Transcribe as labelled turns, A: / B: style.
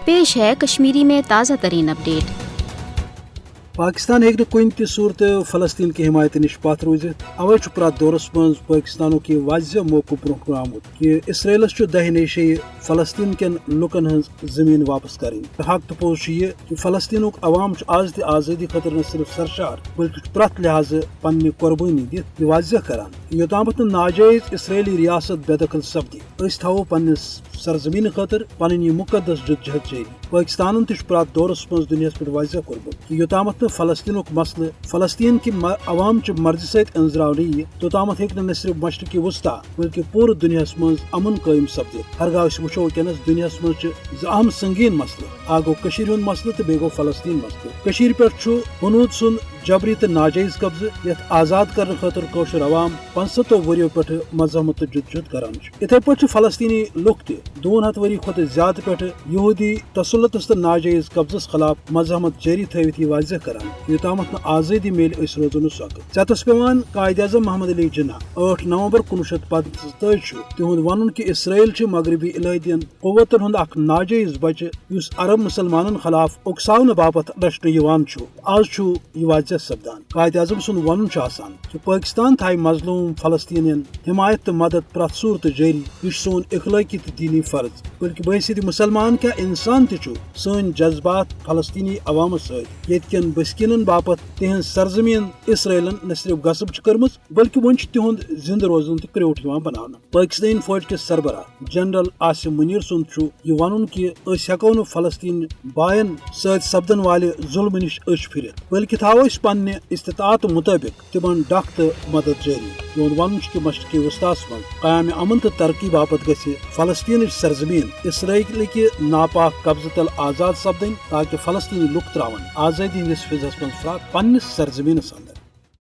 A: پیش ہے کشمیری میں تازہ ترین اپڈیٹ۔
B: پاکستان ہیکہ کن تہ صورت فلسطین کی حمایت نش پتھ روزت، اوے پرات دورس مز پاکستانوں کی واضح موقع برہ کن آمت کہ اسرائیلس دہنے شی فلسطین کن لکن ہز زمین واپس کریں۔ حق تو پوز یہ کہ فلسطین عوام آز تہ آزادی خاطر نہ صرف سرشار بلکہ پرت لحاظ پنہ قربانی دت یہ واضح کران یوتامت ناجائز اسرائیلی ریاست بے دخل سپدی اس تھو پنس سرزمین خاطر پن یہ مقدس جدوجہد جاری۔ پاکستان تہ پرات دورس مز دنیا پہ واضح کورمت کہ یوتامت فلسطین مسئلہ فلسطین کی عوام چہ مرضی ست انزراو یہ توتامت ہیکہ نہ صرف مشرقی وسطی بلکہ پورے دنیا مز امن قائم سپدت۔ ہرگاہ وچھو ونکس دنیا مز اہم سنگین مسئلہ اکھ گو کشیر ہند مسئلہ تو بیٚیہِ گو فلسطین مسئلہ۔ کشیر پہ ہنود سن جبری تو ناجائز قبضہ یت آزاد کرنے خاطر کوشر عوام 500 وریو پہ مزاحمت تو جدوجہد کران۔ اتھے پہ فلسطینی لوک تہ 200 وری کھت زیادہ پہ یہودی تسلطس تو ناجائز قبضس خلاف مزاحمت جاری تھوت یہ واضح کران یوتامت آزادی میل اس روزن سخت۔ ژیتس پیوان قائد اعظم محمد علی جناح 8 نومبر 1945 تہد ون کہ اسرائیل مغربی علاحدین قوتن ہند اخ ناجائز بچہ اس عرب مسلمانن خلاف اکساؤنہ باپت رچنہ آز یہ واضح سپدان۔ قائد اعظم سن ون کہ پاکستان تھائی مظلوم فلسطینین حمایت تو مدد پرت صورت جاری یہ سون اخلاقی تو دینی فرض بلکہ بحثیت مسلمان کیا انسان تہ سن جذبات فلسطینی عوام ست یت کن بسکینن باپت تہذ سرزمین اسرائیلن نہ صرف غصب کرمز بلکہ ون تہد زندہ روزن تہ کریوٹ بنانا۔ پاکستان فوج کے سربراہ جنرل عاصم منیر سند یہ ون کہ ہیکو نہ فلسطین بائن ست سپدن والے ظلم نش اچھ پھرت بلکہ تھو پنہ استطاعت مطابق تمن ڈکھ تو مدد جاری۔ تہد ون کہ مشرقی وسطی مز قیام امن تو ترقی باپت گھ فلسطین سرزمین اسرائیل کہ ناپاک قبضہ تل آزاد سپدن تاکہ فلسطینی لک تراون آزادی ہندس فضس مز فرات پنس سرزمینس اندر۔